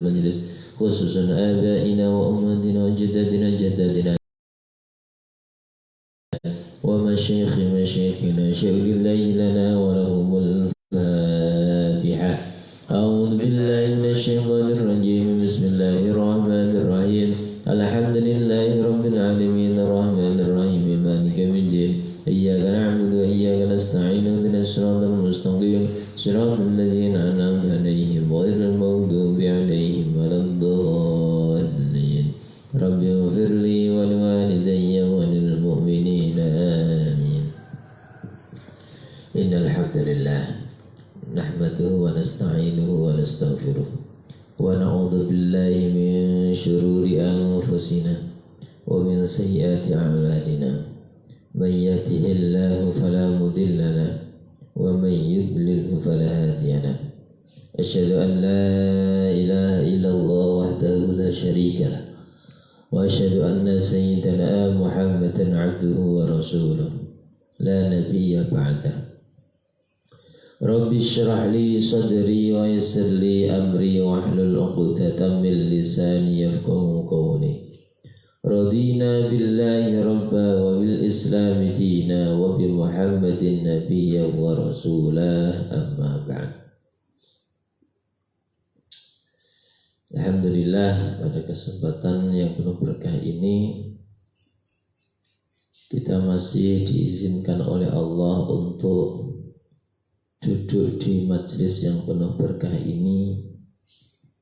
المجلس خصوصا آبائنا وأمهاتنا وجدادنا ومشايخ مشايخنا شهد الله لنا ولهم الفاتحة. أعوذ بالله من الشيطان الرجيم. بسم الله الرحمن الرحيم. الحمد لله رب العالمين الرحمن الرحيم مالك يوم الدين. إياك نعبد وإياك نستعين اهدنا الصراط المستقيم صراط الذين أنعمت عليهم غير المغضوب عليهم ولا الضالين. رب اغفر لي ولوالدي وللمؤمنين آمين. إن الحمد لله نحمده ونستعينه ونستغفره ونعوذ بالله من شرور أنفسنا ومن سيئات أعمالنا. من يهده الله فلا مضل له ومن يضلل فلا هادي له. أشهد أن لا إله إلا الله وحده لا شريك له وأشهد أن سيدنا محمدا عبده ورسوله لا نبي بعده. رب اشرح لي صدري ويسر لي أمري واحلل عقدة من لساني يفقهوا قولي. رضينا بالله ربا وبالإسلام دينا وبمحمد نبيا ورسولا أما بعد. Alhamdulillah, pada kesempatan yang penuh berkah ini kita masih diizinkan oleh Allah untuk duduk di majelis yang penuh berkah ini.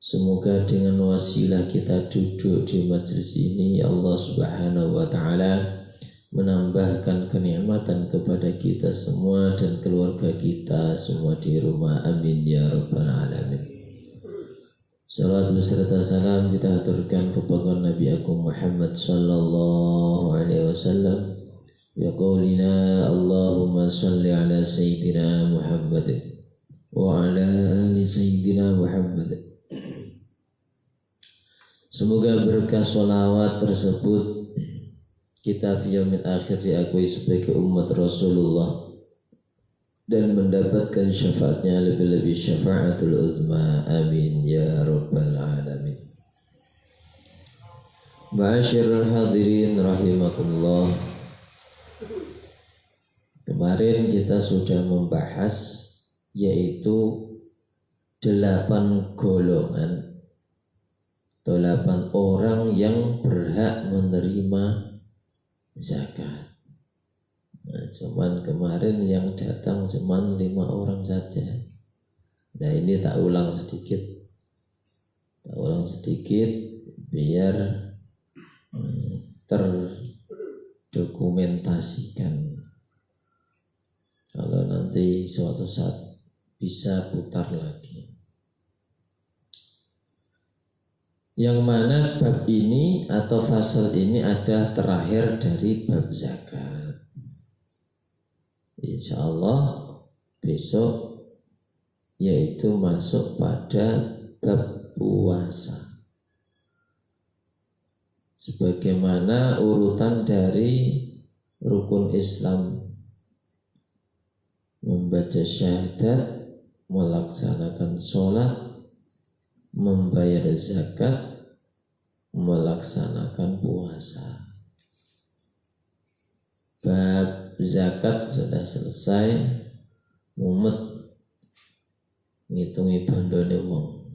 Semoga dengan wasilah kita duduk di majelis ini, Allah Subhanahu wa Ta'ala menambahkan kenikmatan kepada kita semua dan keluarga kita semua di rumah. Amin ya rabbal alamin. Salat beserta salam kita aturkan kepada Nabi Agung Muhammad sallallahu alaihi wasallam. Ya qaulina Allahumma salli ala sayyidina Muhammad wa ala ali sayyidina Muhammad. Semoga berkah sholawat tersebut kita fi yaumil akhir diakui sebagai umat Rasulullah dan mendapatkan syafaatnya, lebih-lebih syafaatul uzma. Amin ya rabbal alamin. Ma'asyiral hadirin rahimakumullah. Kemarin kita sudah membahas yaitu 8 golongan, 8 orang yang berhak menerima zakat. Nah, cuman kemarin yang datang cuman 5 orang saja. Nah, ini tak ulang sedikit biar terdokumentasikan. Kalau nanti suatu saat bisa putar lagi. Yang mana bab ini atau fasal ini ada terakhir dari bab zakat. Insya Allah besok yaitu masuk pada bab puasa. Sebagaimana urutan dari rukun Islam: membaca syahadat, melaksanakan sholat, membayar zakat, melaksanakan puasa. Bab zakat sudah selesai, mumet ngitungi bandone wong.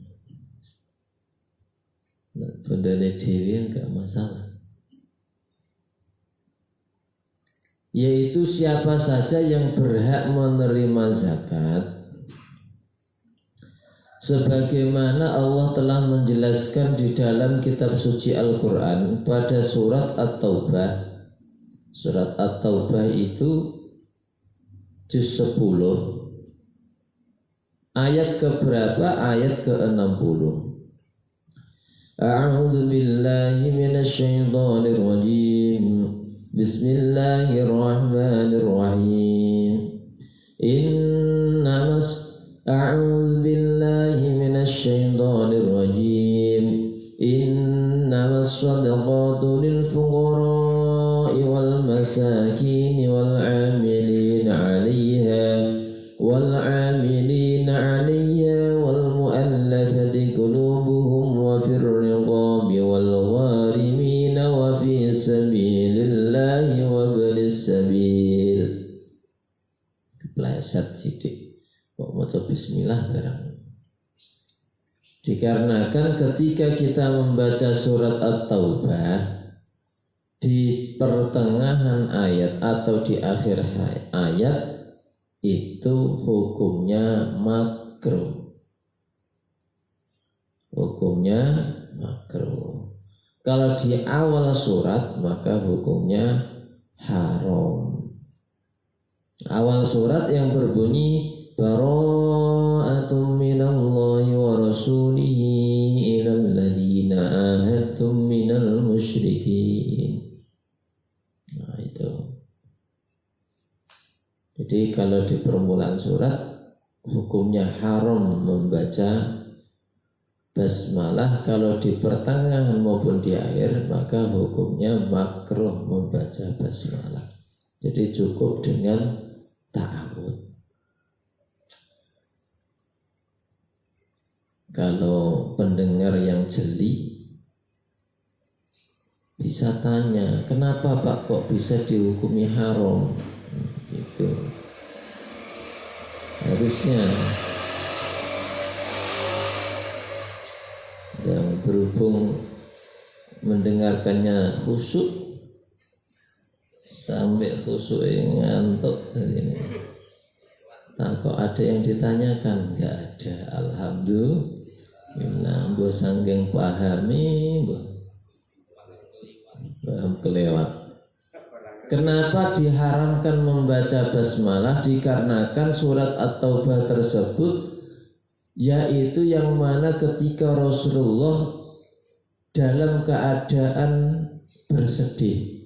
Bandone dhewe enggak masalah. Yaitu siapa saja yang berhak menerima zakat, sebagaimana Allah telah menjelaskan di dalam kitab suci Al-Quran pada surat At-Taubah. Surat At-Taubah itu juz 10 ayat keberapa? Ayat ke-60. A'udzu billahi minasy syaithanir rajim. Bismillahirrahmanirrahim. A'udzu billahi minasy syaithanir rajim. Innamas shadaqatu lil fuqara'i wal masakin wal 'amilin 'alayha wal 'amilin 'alayha wal mu'allafati qulubuhum Dikarenakan ketika kita membaca surat At-Taubah di pertengahan ayat atau di akhir ayat itu hukumnya makruh. Hukumnya makruh. Kalau di awal surat maka hukumnya haram. Awal surat yang berbunyi bara'atum minallahi wa rasulihi ilal ladzina ahadtum minal musyrikin. Nah itu. Jadi kalau di permulaan surat hukumnya haram membaca basmalah. Kalau di pertengahan maupun di akhir maka hukumnya makruh membaca basmalah. Jadi cukup dengan ta'awud. Kalau pendengar yang jeli bisa tanya, kenapa Pak kok bisa dihukumi haram? Itu harusnya yang berhubung mendengarkannya khusyuk sampai khusyuk ngantuk ini. Tak kok ada yang ditanyakan? Enggak ada. Alhamdulillah. Mbok sanggeng pahami, paham kelewat. Kenapa diharamkan membaca basmalah? Dikarenakan surat At-Taubah tersebut yaitu yang mana ketika Rasulullah dalam keadaan bersedih.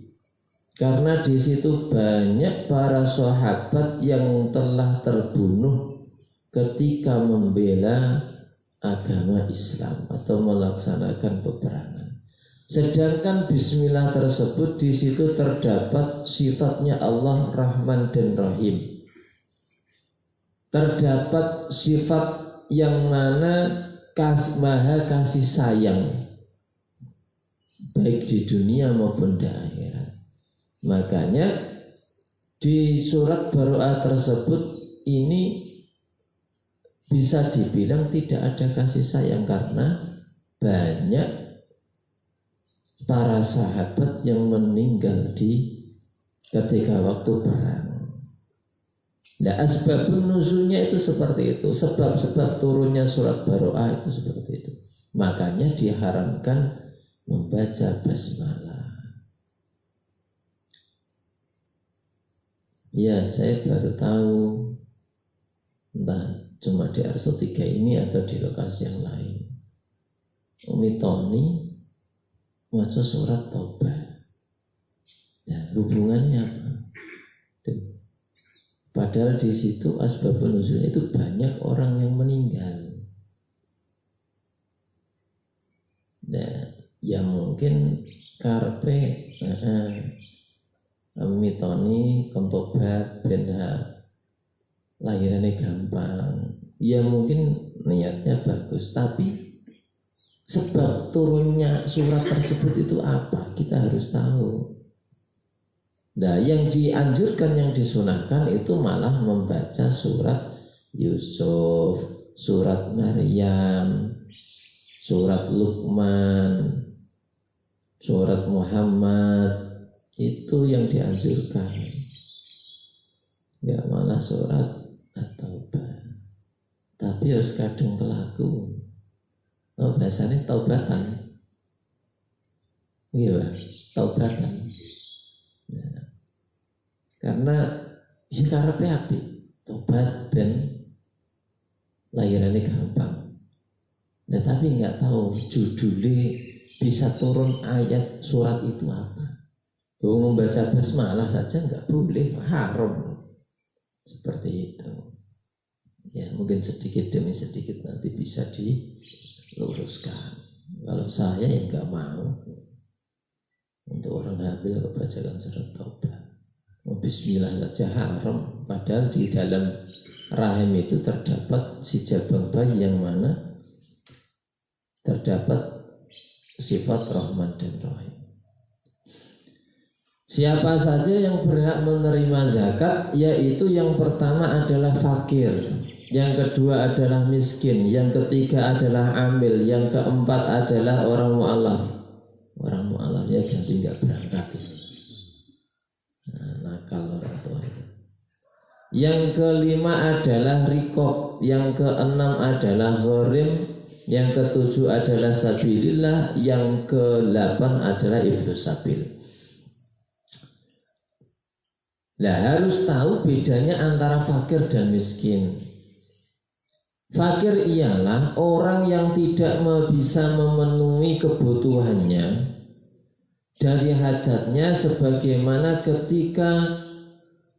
Karena di situ banyak para sahabat yang telah terbunuh ketika membela agama Islam atau melaksanakan peperangan. Sedangkan bismillah tersebut di situ terdapat sifatnya Allah Rahman dan Rahim. Terdapat sifat yang mana maha kasih sayang baik di dunia maupun di akhirat. Makanya di surat Baroah tersebut ini bisa dibilang tidak ada kasih sayang karena banyak para sahabat yang meninggal di ketika waktu perang. Nah, asbabun nuzulnya itu seperti itu. Sebab-sebab turunnya surat Baroah itu seperti itu. Makanya diharamkan membaca basmalah. Ya, saya baru tahu, entah cuma di Arso 3 ini atau di lokasi yang lain. Umi Tony baca surat Taubah. Nah, hubungannya apa? Padahal di situ asbabun nuzul itu banyak orang yang meninggal. Nah, ya mungkin karpe mitoni kontobat benar lahirannya gampang. Ya mungkin niatnya bagus, tapi sebab turunnya surat tersebut itu apa? Kita harus tahu. Nah, yang dianjurkan, yang disunahkan itu malah membaca surat Yusuf, surat Maryam, surat Luqman, surat Muhammad, itu yang dianjurkan. Ya malah surat At-Taubah. Tapi harus kadang pelaku. Oh, biasanya taubatan. Iya, taubatan. Karena ya karepe apik, tobat ben lahirannya gampang. Nah, tapi nggak tahu judulnya bisa turun ayat surat itu apa. Membaca basmalah saja nggak boleh, haram. Seperti itu. Ya mungkin sedikit demi sedikit nanti bisa diluruskan. Kalau saya ya nggak mau untuk orang hamil kebacakan surat Taubah. Bismillah saja haram, padahal di dalam rahim itu terdapat si jabang bayi yang mana terdapat sifat Rahman dan Rahim. Siapa saja yang berhak menerima zakat, yaitu yang pertama adalah fakir, yang kedua adalah miskin, yang ketiga adalah amil, yang keempat adalah orang mu'alaf. Orang mu'alaf ya ganti nggak berangkat. Nah, nakal orang tua itu. Yang kelima adalah rikob, yang keenam adalah gharim, yang ketujuh adalah sabilillah, yang kedelapan adalah ibnu sabil. Nah, harus tahu bedanya antara fakir dan miskin. Fakir ialah orang yang tidak bisa memenuhi kebutuhannya dari hajatnya, sebagaimana ketika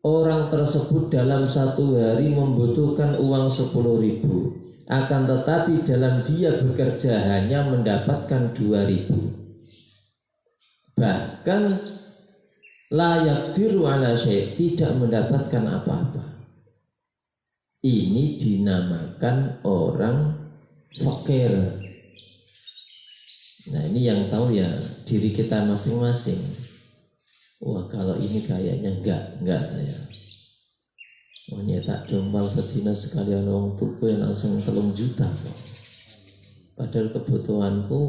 orang tersebut dalam satu hari membutuhkan uang 10.000, akan tetapi dalam dia bekerja hanya mendapatkan 2.000. Bahkan layak diru ala syai', tidak mendapatkan apa-apa. Ini dinamakan orang fakir. Nah, ini yang tahu ya diri kita masing-masing. Wah, kalau ini kayaknya enggak saya. Oh, nyetak dompal sedina sekali orang tuku yang langsung 3 juta. Padahal kebutuhanku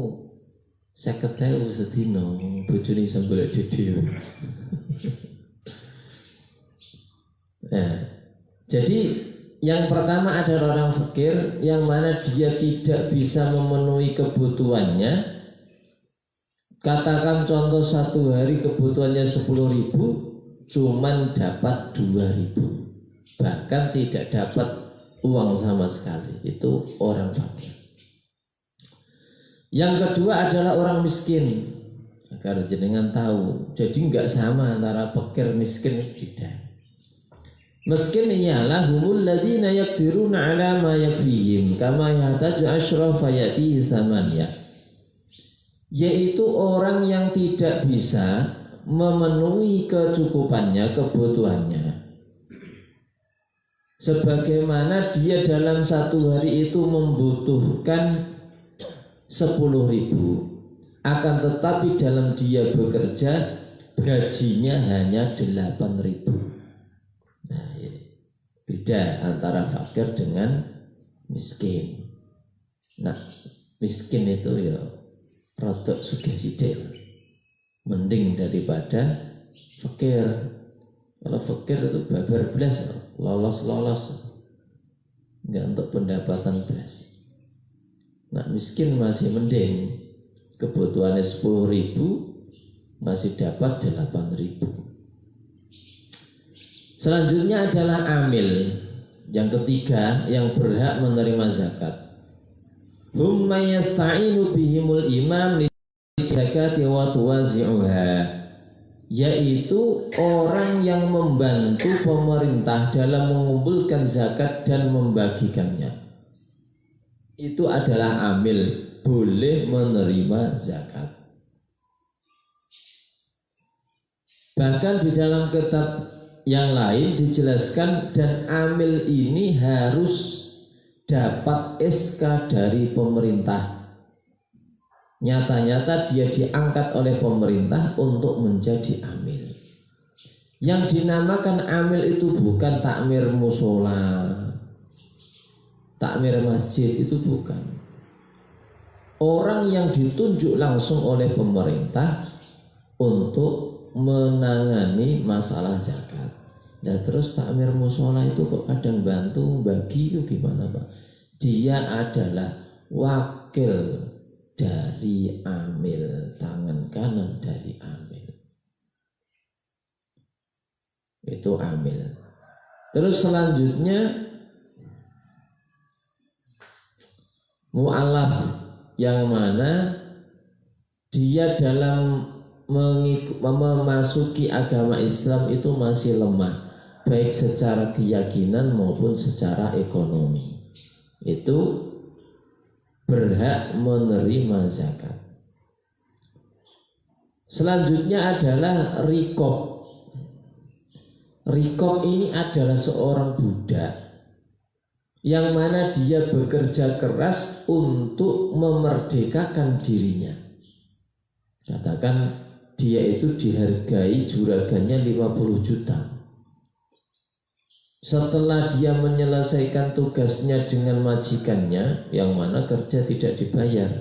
50.000 sedina, bojone sambil dhewe. Nah, jadi yang pertama adalah orang fakir, yang mana dia tidak bisa memenuhi kebutuhannya. Katakan contoh satu hari kebutuhannya 10.000, cuman dapat 2.000, bahkan tidak dapat uang sama sekali. Itu orang fakir. Yang kedua adalah orang miskin. Agar jenengan tahu, jadi nggak sama antara fakir miskin, tidak. Miskin ialah humul ladzina yaqdiruna ala ma yakfihim kama yahtaju asyraf yati samaniyah, yaitu orang yang tidak bisa memenuhi kecukupannya, kebutuhannya, sebagaimana dia dalam satu hari itu membutuhkan 10.000, akan tetapi dalam dia bekerja gajinya hanya 8.000. Nah, ini beda antara fakir dengan miskin. Nah, miskin itu ya rodok sugih sithik, mending daripada fakir. Kalau fakir itu babar blas, lolos nggak untuk pendapatan blas. Nah, miskin masih mending, kebutuhannya 10.000 masih dapat 8.000. Selanjutnya adalah amil, yang ketiga yang berhak menerima zakat. Hum mayasta'inu bihimul imam li zakati wa tuwazi'uha, yaitu orang yang membantu pemerintah dalam mengumpulkan zakat dan membagikannya. Itu adalah amil, boleh menerima zakat. Bahkan di dalam kitab yang lain dijelaskan, dan amil ini harus dapat SK dari pemerintah. Nyata-nyata dia diangkat oleh pemerintah untuk menjadi amil. Yang dinamakan amil itu bukan takmir musola, takmir masjid, itu bukan. Orang yang ditunjuk langsung oleh pemerintah untuk menangani masalah zakat. Nah, terus takmir musola itu kok kadang bantu bagi, itu gimana Pak? Dia adalah wakil dari amil, tangan kanan dari amil. Itu amil. Terus selanjutnya mu'alaf, yang mana dia dalam memasuki agama Islam itu masih lemah, baik secara keyakinan maupun secara ekonomi. Itu berhak menerima zakat. Selanjutnya adalah rikob. Rikob ini adalah seorang budak yang mana dia bekerja keras untuk memerdekakan dirinya. Katakan dia itu dihargai juragannya 50 juta. Setelah dia menyelesaikan tugasnya dengan majikannya, yang mana kerja tidak dibayar,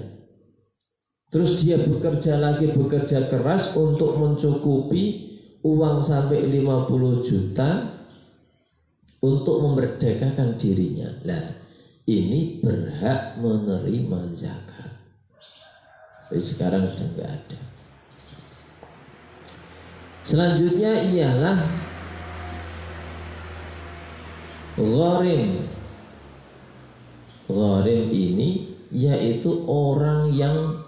terus dia bekerja lagi, bekerja keras untuk mencukupi uang sampai 50 juta untuk memerdekakan dirinya. Nah, ini berhak menerima zakat. Tapi sekarang sudah nggak ada. Selanjutnya ialah gharim. Gharim ini yaitu orang yang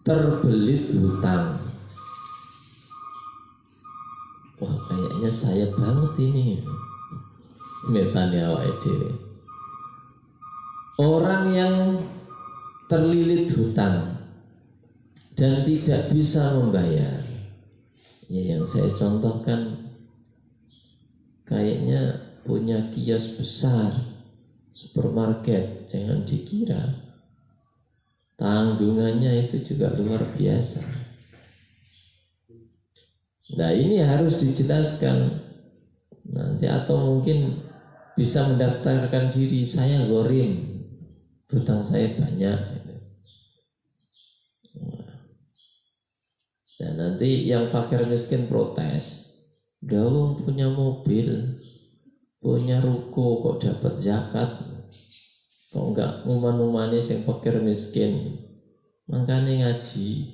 terbelit hutang. Wah, kayaknya saya banget ini. Metane awake dhewe. Orang yang terlilit hutang dan tidak bisa membayar. Ya, yang saya contohkan kayaknya punya kios besar, supermarket, jangan dikira tanggungannya itu juga luar biasa. Nah, ini harus dijelaskan nanti, atau mungkin bisa mendaftarkan diri, saya gharim, hutang saya banyak. Dan nanti yang fakir miskin protes, Dawung punya mobil, punya ruko, kok dapat zakat, kok enggak nguman-ngumani yang fakir miskin. Makanya ngaji.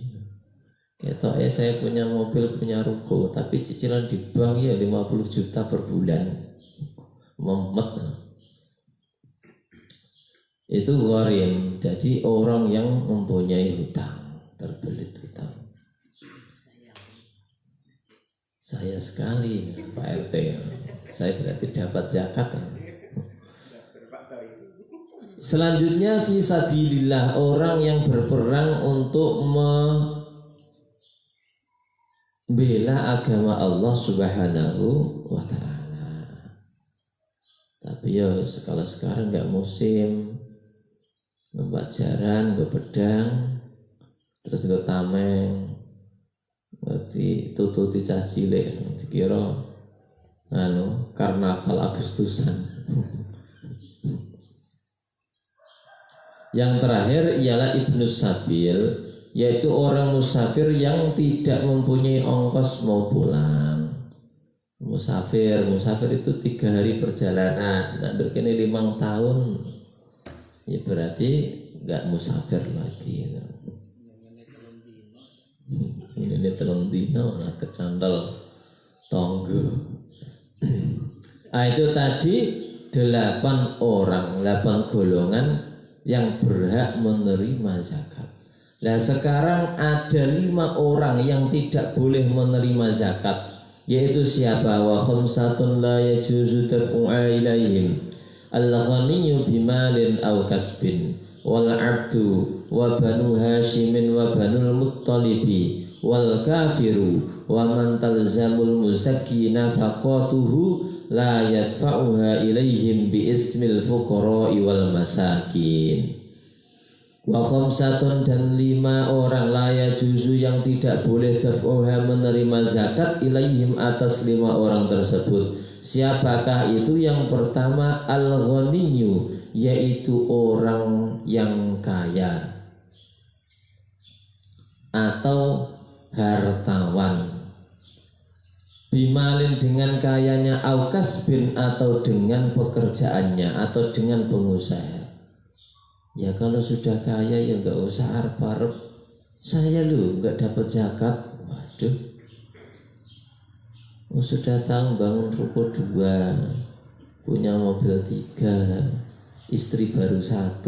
Ketok saya punya mobil, punya ruko, tapi cicilan di bank ya 50 juta per bulan. Memet. Itu gharim, jadi orang yang mempunyai hutang, terbelit hutang. Saya sekali Pak RT, saya berarti dapat zakat. Selanjutnya fisabilillah, orang yang berperang untuk membela agama Allah Subhanahu wa ta'ala. Tapi ya kalau sekarang nggak musim, nggak jaran, nggak pedang, terus nggak tameng, ngerti tututi cah cilik, dikira karnaval Agustusan. Yang terakhir ialah Ibnu Sabil, yaitu orang musafir yang tidak mempunyai ongkos mau pulang. Musafir itu 3 hari perjalanan, nanti kini 5 tahun, ya berarti nggak musafir lagi. Ini telung dino lah kecandal tonggo. Itu tadi 8 orang, 8 golongan yang berhak menerima zakat. Nah sekarang ada 5 orang yang tidak boleh menerima zakat, yaitu siapa? Wa khamsatun la yajuzu daf'u'a ilaihim al-ghaniyyu bimalin aw kasbin wal 'abdu wa banu hashimin wa banul muttalibi wal kafiru wa man talzamul muzakki nafaqatuhu la yadfa'uha ilaihim bi ismil fuqara'i wal masakin. Wa khamsatun, dan 5 orang la yajuzu yang tidak boleh daf'uha menerima zakat ilaihim atas 5 orang tersebut. Siapakah itu? Yang pertama al-ghaniyyu, yaitu orang yang kaya atau hartawan, bimalin dengan kayanya, aukas bin atau dengan pekerjaannya atau dengan pengusaha. Ya kalau sudah kaya ya nggak usah arep-arep, saya lu nggak dapat zakat. Waduh, sudah tahu bangun ruko 2, punya mobil 3, istri baru 1,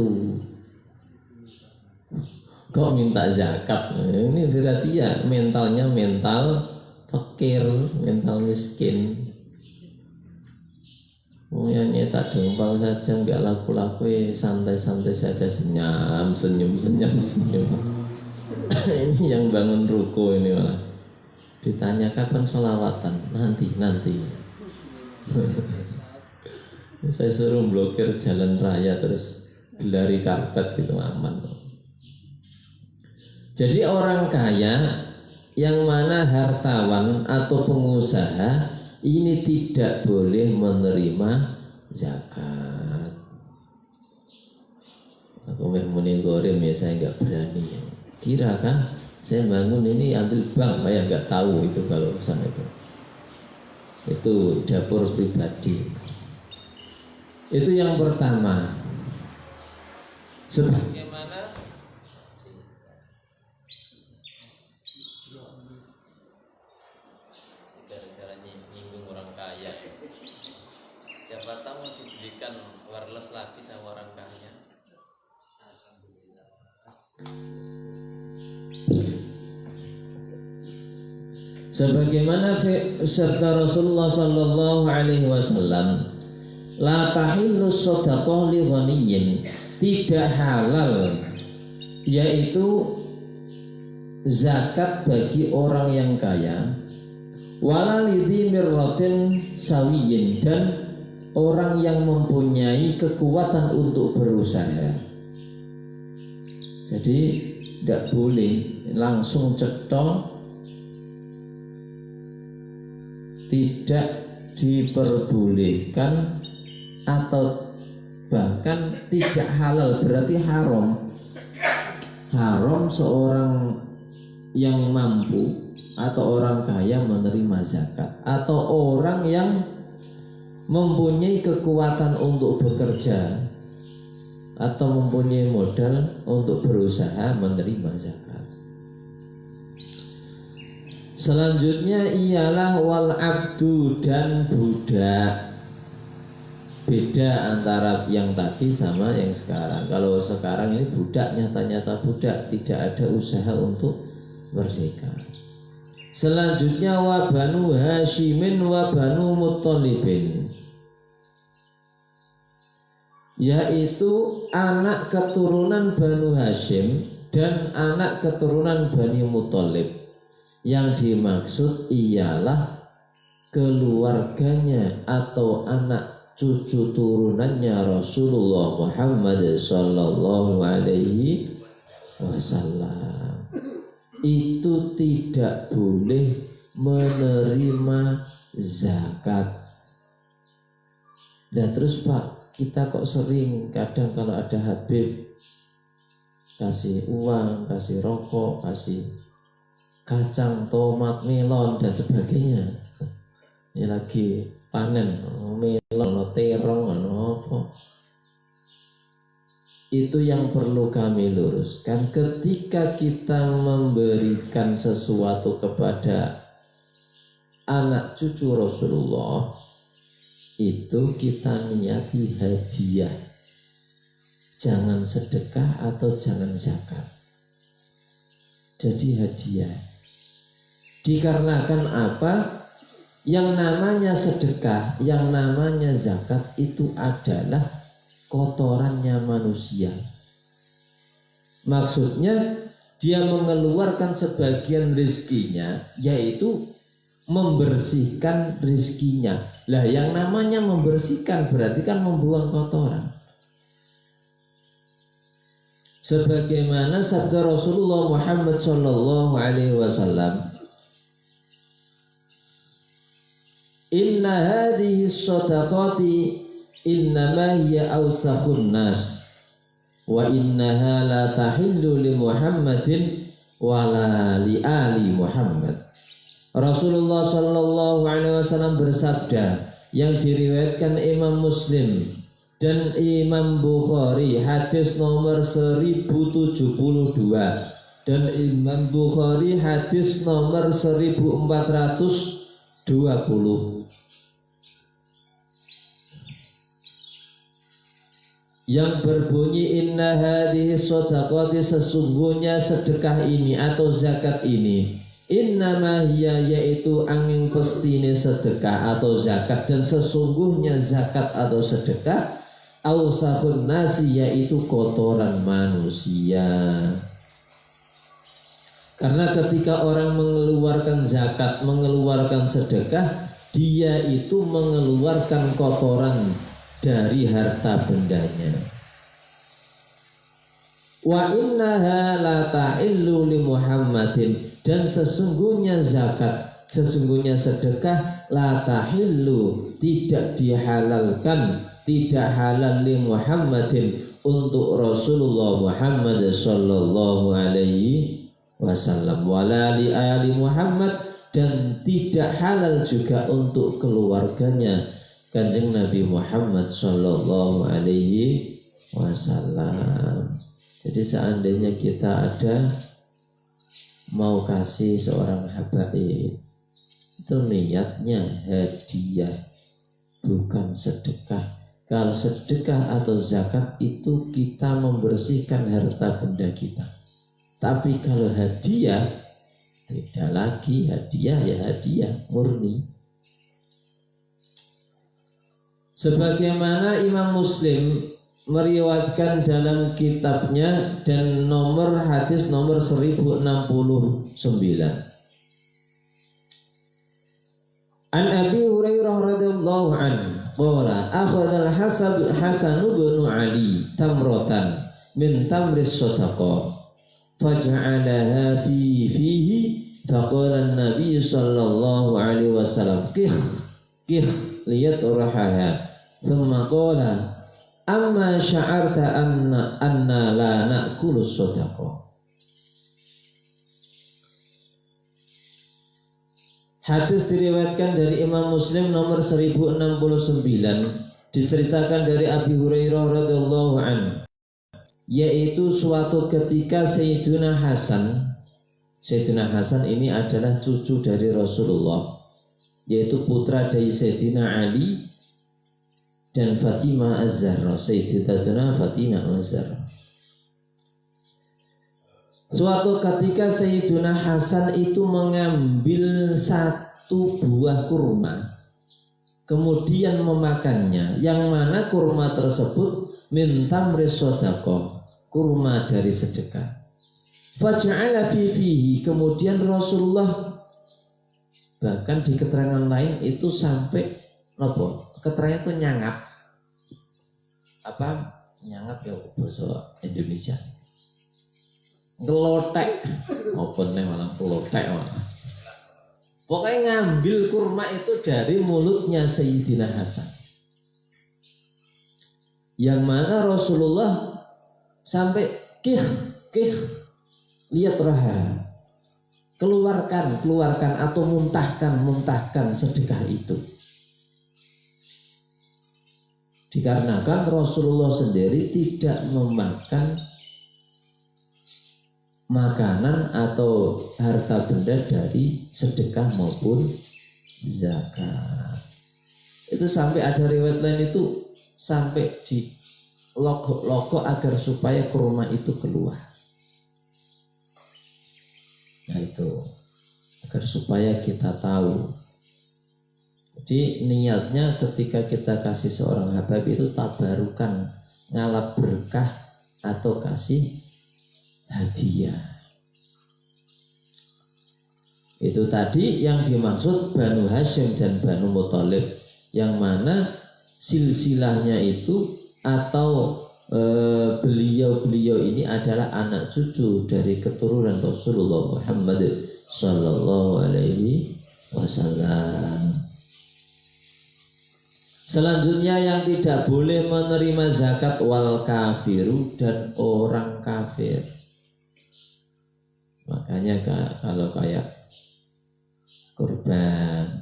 kok minta zakat? Ini berarti ya mentalnya mental fakir, mental miskin. Yang nyetak dongpal saja nggak laku-laku, santai-santai saja, senyum. Ini yang bangun ruko ini malah ditanya kapan sholawatan, nanti. Saya suruh blokir jalan raya terus gelari karpet gitu, aman. Jadi orang kaya yang mana hartawan atau pengusaha ini tidak boleh menerima zakat. Aku meni goreng ya, saya nggak berani. Kira kan saya bangun ini ambil bank, saya nggak tahu itu kalau urusan itu dapur pribadi. Itu yang pertama. Sebagaimana gara-gara nyinggung orang kaya, siapa tahu mau dibelikan wireless lagi sama orang kaya. Sebagaimana serta Rasulullah sallallahu alaihi wasallam, la tahillu shadaqah li ghaniyyin, tidak halal yaitu zakat bagi orang yang kaya, wala lidhi mirratin sawiyyin, dan orang yang mempunyai kekuatan untuk berusaha. Jadi tidak boleh langsung cetok, tidak diperbolehkan atau bahkan tidak halal, berarti haram. Haram seorang yang mampu atau orang kaya menerima zakat, atau orang yang mempunyai kekuatan untuk bekerja atau mempunyai modal untuk berusaha menerima zakat. Selanjutnya ialah wal abdu, dan budak. Beda antara yang tadi sama yang sekarang. Kalau sekarang ini budak, nyata-nyata budak, tidak ada usaha untuk merdeka. Selanjutnya wa banu Hashimin wa banu Muttalibin, yaitu anak keturunan Banu Hashim dan anak keturunan Bani Muttalib. Yang dimaksud ialah keluarganya atau anak cucu turunannya Rasulullah Muhammad sallallahu alaihi wasallam. Itu tidak boleh menerima zakat. Dan terus Pak, kita kok sering kadang kalau ada Habib kasih uang, kasih rokok, kasih kacang, tomat, melon dan sebagainya. Ini lagi panen, melon, terong, apa. Itu yang perlu kami luruskan. Ketika kita memberikan sesuatu kepada anak cucu Rasulullah, itu kita niati hadiah, jangan sedekah atau jangan zakat. Jadi hadiah. Dikarenakan apa? Yang namanya sedekah, yang namanya zakat itu adalah kotorannya manusia. Maksudnya dia mengeluarkan sebagian rezekinya, yaitu membersihkan rezekinya. Lah yang namanya membersihkan berarti kan membuang kotoran. Sebagaimana sabda Rasulullah Muhammad sallallahu alaihi wasallam, inna hadhihi shadaqati innama hiya awsakhun nas wa innaha la tahillu li Muhammadin wa la li ali Muhammad. Rasulullah sallallahu alaihi wasallam bersabda, yang diriwayatkan Imam Muslim dan Imam Bukhari, hadis nomor 1072, dan Imam Bukhari hadis nomor 1420, yang berbunyi inna hadhihi shadaqati, sesungguhnya sedekah ini atau zakat ini, innama hiya, yaitu angin pestine sedekah atau zakat, dan sesungguhnya zakat atau sedekah awsakhun nasi, yaitu kotoran manusia. Karena ketika orang mengeluarkan zakat, mengeluarkan sedekah, dia itu mengeluarkan kotoran dari harta bendanya. Wa innaha la ta'illu li Muhammadin, dan sesungguhnya zakat, sesungguhnya sedekah, la tahillu, tidak dihalalkan, tidak halal li Muhammadin, untuk Rasulullah Muhammad sallallahu alaihi wasallam, wala li ali Muhammad, dan tidak halal juga untuk keluarganya Kanjeng Nabi Muhammad sallallahu alaihi wasallam. Jadi seandainya kita ada mau kasih seorang habaib, itu niatnya hadiah, bukan sedekah. Kalau sedekah atau zakat itu kita membersihkan harta benda kita. Tapi kalau hadiah, tidak lagi hadiah, ya hadiah murni. Sebagaimana Imam Muslim meriwayatkan dalam kitabnya dan nomor hadis nomor 1069. An Abi Hurairah radhiyallahu anhu qala akhadha al-Hasan bin Ali tamratan min tamris sadaqah faj'alaha fihi faqala an-nabiy sallallahu alaihi wasallam kih liyat rahaha thumma qala amma sya'arta anna la na'kulu sadaqah. Hadis diriwayatkan dari Imam Muslim nomor 1069, diceritakan dari Abi Hurairah radhiyallahu anhu, yaitu suatu ketika Sayyidina Hasan ini adalah cucu dari Rasulullah, yaitu putra dari Sayyidina Ali dan Fatimah Az-Zahra, Sayyidatina Fatimah Az-Zahra. Suatu ketika Sayyidina Hasan itu mengambil satu buah kurma, kemudian memakannya, yang mana kurma tersebut min tamris shadaqah, kurma dari sedekah. Faja'ala fihi, kemudian Rasulullah, bahkan di keterangan lain itu sampai apa? Keterangan itu nyangap. Apa nyangap ya bahasa Indonesia? Gelotek, apa nih malah gelotek malah. Pokoknya ngambil kurma itu dari mulutnya Sayyidina Hasan, yang mana Rasulullah sampai kih lihat raha, keluarkan atau muntahkan sedekah itu. Dikarenakan Rasulullah sendiri tidak memakan makanan atau harta benda dari sedekah maupun zakat. Itu sampai ada riwayat lain itu sampai di logo agar supaya kurma itu keluar. Nah itu agar supaya kita tahu. Jadi niatnya ketika kita kasih seorang habaib itu tabarukan, ngalap berkah atau kasih hadiah. Itu tadi yang dimaksud Banu Hashim dan Banu Muthalib, yang mana silsilahnya itu atau beliau-beliau ini adalah anak cucu dari keturunan Rasulullah Muhammad sallallahu alaihi wasallam. Selanjutnya yang tidak boleh menerima zakat wal kafiru, dan orang kafir. Makanya kalau kayak kurban,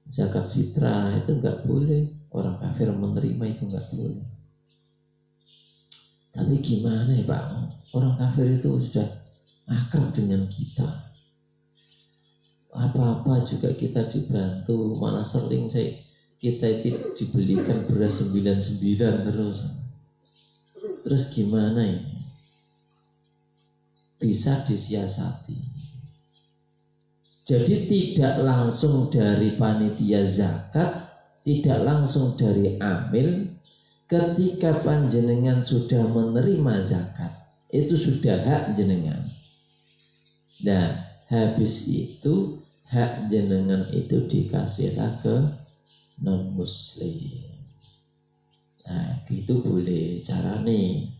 zakat fitrah itu nggak boleh, orang kafir menerima itu nggak boleh. Tapi gimana ya Pak, orang kafir itu sudah akrab dengan kita, apa-apa juga kita dibantu, malah sering kita itu dibelikan beras 99 terus gimana ini? Bisa disiasati. Jadi tidak langsung dari panitia zakat, tidak langsung dari amil. Ketika panjenengan sudah menerima zakat, itu sudah hak jenengan. Nah, habis itu hak jenengan itu dikasihlah ke non muslim. Nah, gitu boleh carane.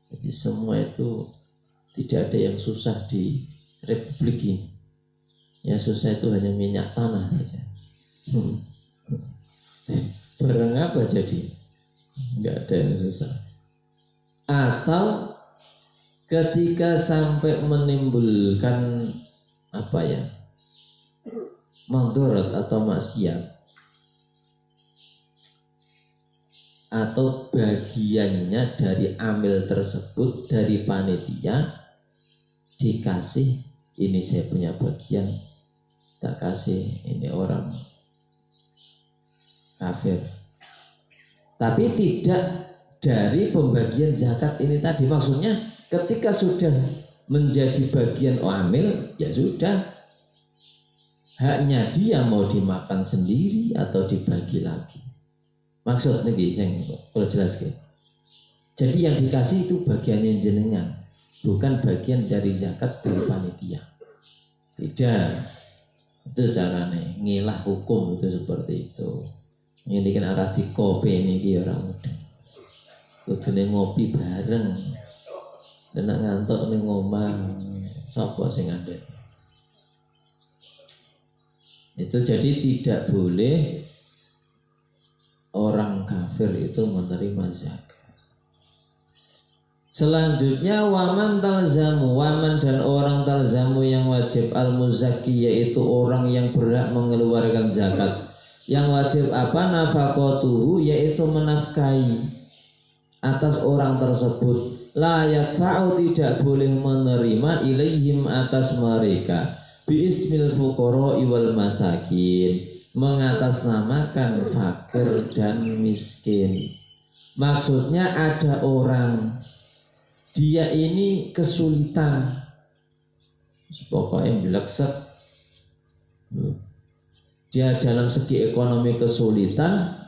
Jadi semua itu tidak ada yang susah di republik ini. Yang susah itu hanya minyak tanah saja. Barang apa jadi? Enggak ada yang susah. Atau ketika sampai menimbulkan apa ya, mandorot atau maksiat, atau bagiannya dari amil tersebut, dari panitia dikasih, ini saya punya bagian, tak kasih ini orang kafir. Tapi tidak dari pembagian zakat ini tadi. Maksudnya ketika sudah menjadi bagian amil, ya sudah, haknya dia mau dimakan sendiri atau dibagi lagi. Maksudnya gitu, kalau jelas gitu. Jadi yang dikasih itu bagiannya jenengan, bukan bagian dari zakat dari panitia. Tidak. Itu caranya ngilah hukum itu seperti itu. Ini kan arah di kopi ini orang muda. Kudune ngopi bareng. Dan nak ngantuk ning omah sapa sing ngadeg. Itu jadi tidak boleh orang kafir itu menerima zakat. Selanjutnya waman talzamu, waman dan orang talzamu yang wajib al-muzaki, yaitu orang yang berhak mengeluarkan zakat. Yang wajib apa? Nafaqatuhu, yaitu menafkahi atas orang tersebut. La yakfa'u, tidak boleh menerima ilaihim atas mereka. Biismil fuqara'i wal masakin, mengatasnamakan fakir dan miskin. Maksudnya ada orang, dia ini kesulitan, pokoknya bilekset, dia dalam segi ekonomi kesulitan,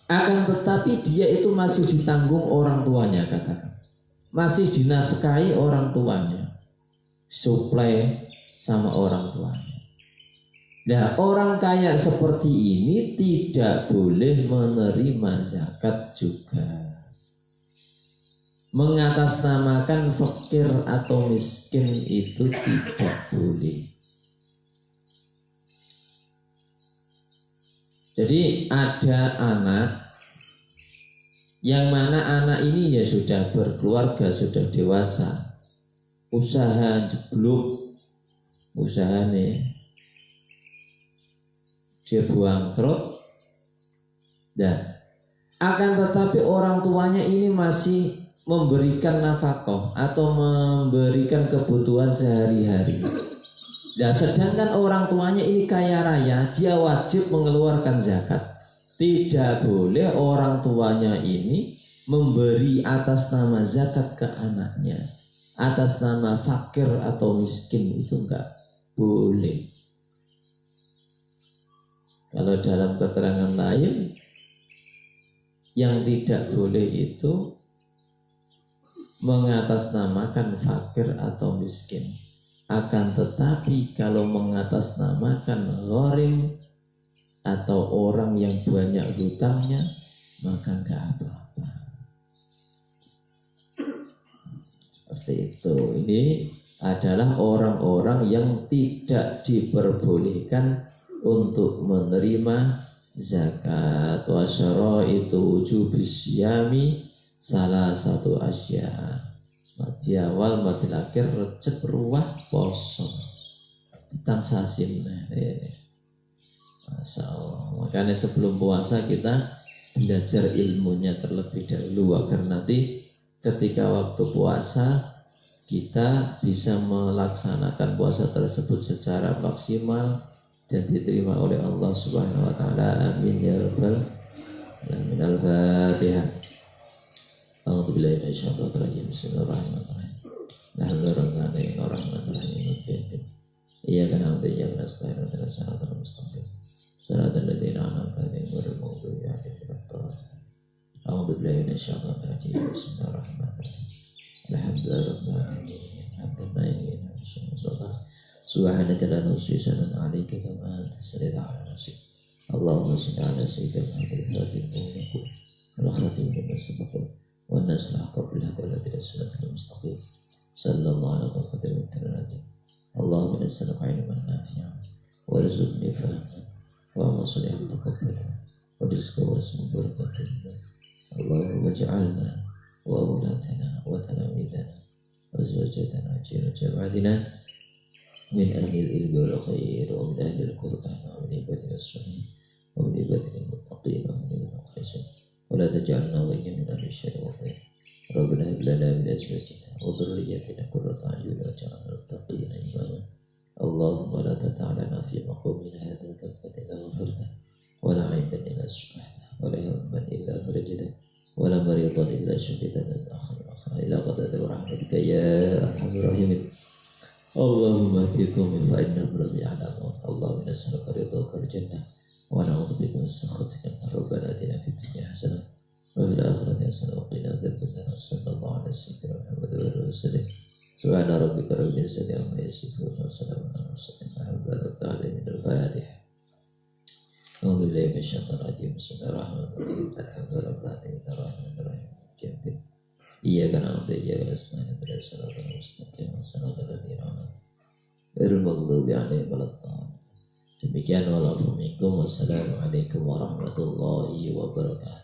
akan tetapi dia itu masih ditanggung orang tuanya, katakan, masih dinafkahi orang tuanya, suplai sama orang tuanya. Nah, orang kaya seperti ini tidak boleh menerima zakat juga. Mengatasnamakan fakir atau miskin itu tidak boleh. Jadi ada anak yang mana anak ini ya sudah berkeluarga, sudah dewasa, usaha jeblok, usaha nih dia bangkrut, dan akan tetapi orang tuanya ini masih memberikan nafkah atau memberikan kebutuhan sehari-hari. Dan sedangkan orang tuanya ini kaya raya, dia wajib mengeluarkan zakat. Tidak boleh orang tuanya ini memberi atas nama zakat ke anaknya, atas nama fakir atau miskin, itu enggak boleh. Kalau dalam keterangan lain, yang tidak boleh itu mengatasnamakan fakir atau miskin. Akan tetapi kalau mengatasnamakan gharim atau orang yang banyak hutangnya, maka enggak apa-apa. Seperti itu. Ini adalah orang-orang yang tidak diperbolehkan untuk menerima zakat. Wa syaraitu wujubis syiyami salah satu asya. Mati awal, mati akhir, recep, ruah, poso, tentang sasin. Masya Allah. Makanya sebelum puasa kita belajar ilmunya terlebih dahulu, agar nanti ketika waktu puasa kita bisa melaksanakan puasa tersebut secara maksimal dan diterima oleh Allah Subhanahu wa taala. Amin ya rabbal alamin. Al-Fatihah. A'udzubillahi minasyaitonir rajim. Bismillahirrahmanirrahim. Bismillahirrahmanirrahim. Iyyaka na'budu wa iyyaka nasta'in. Ihdinas siratal mustaqim. Shiratal ladzina an'amta 'alaihim ghairil maghdubi 'alaihim waladdallin. A'udzubillahi minasyaitonir rajim. Bismillahirrahmanirrahim. Alhamdulillahirabbil alamin. Alhamdulillahirabbil alamin. Subhanaka la nuhsi sana'an 'alaika kama anta sana'ta 'ala nafsik. Allahumma shalli 'ala sayyidina Muhammadin wa ala alihi wa sahbihi. والنصر قبلها والذين الصراط المستقيم صلى الله على محمد وسلم. اللهم نسألك علما نافعا وارزقني فهما وعملا صالحا تقبلا ورزقا واسما بركة. اللهم اجعلنا وأولادنا وتلاميذنا وزوجتنا وجيران جماعتنا من أهل العلم والخير ومن أهل القرآن ومن عبادنا الصالحين ومن عبادنا المتقين ومن المخلصين ولا تجعلنا وليا من أهل الشر والخير. ربنا هب لنا من أزواجنا وذرياتنا قرة أعين واجعلنا للمتقين إماما. اللهم لا تدع لنا في مقامنا هذا ذنبا إلا غفرته ولا عيبا إلا صلحته ولا هما إلا فرجته ولا مريضا إلا شفيته من آخر إلى غدا برحمتك يا أرحم الراحمين. اللهم اهدكم فإنهم لم يعلمون. اللهم نسألك رضاك الجنة ونعوذ بك من سخطك. ربنا آتنا في الدنيا حسنة وفي الآخرة حسنة وقنا عذاب النار. صلى الله على سيدنا محمد وآله وسلم. سبحان ربك رب العزة عما يصفون وسلام على المرسلين والحمد لله رب العالمين. الفاتحة. أعوذ بالله من الشيطان الرجيم. بسم الله الرحمن الرحيم. الحمد لله رب العالمين الرحمن الرحيم. إياك نعبد وإياك نستعين اهدنا الصراط المستقيم صراط الذين أنعمت عليهم غير المغضوب عليهم ولا الضالين. Demikian walaupun minkum. Wassalamualaikum warahmatullahi wabarakatuh.